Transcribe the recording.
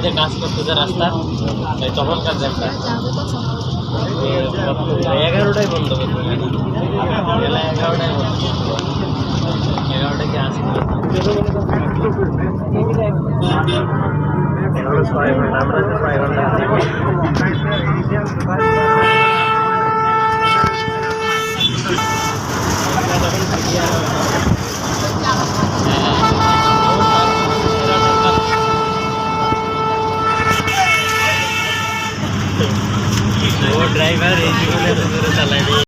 যে কাজ করতেছে রাস্তা তাই তখনকার জ্যামটা 11টাই বন্ধ করতে বেলা 11টায় বন্ধ 11টায় কি আসবে এগুলো 6 ঘন্টা আমরা তো 6 ঘন্টা ड्राइवर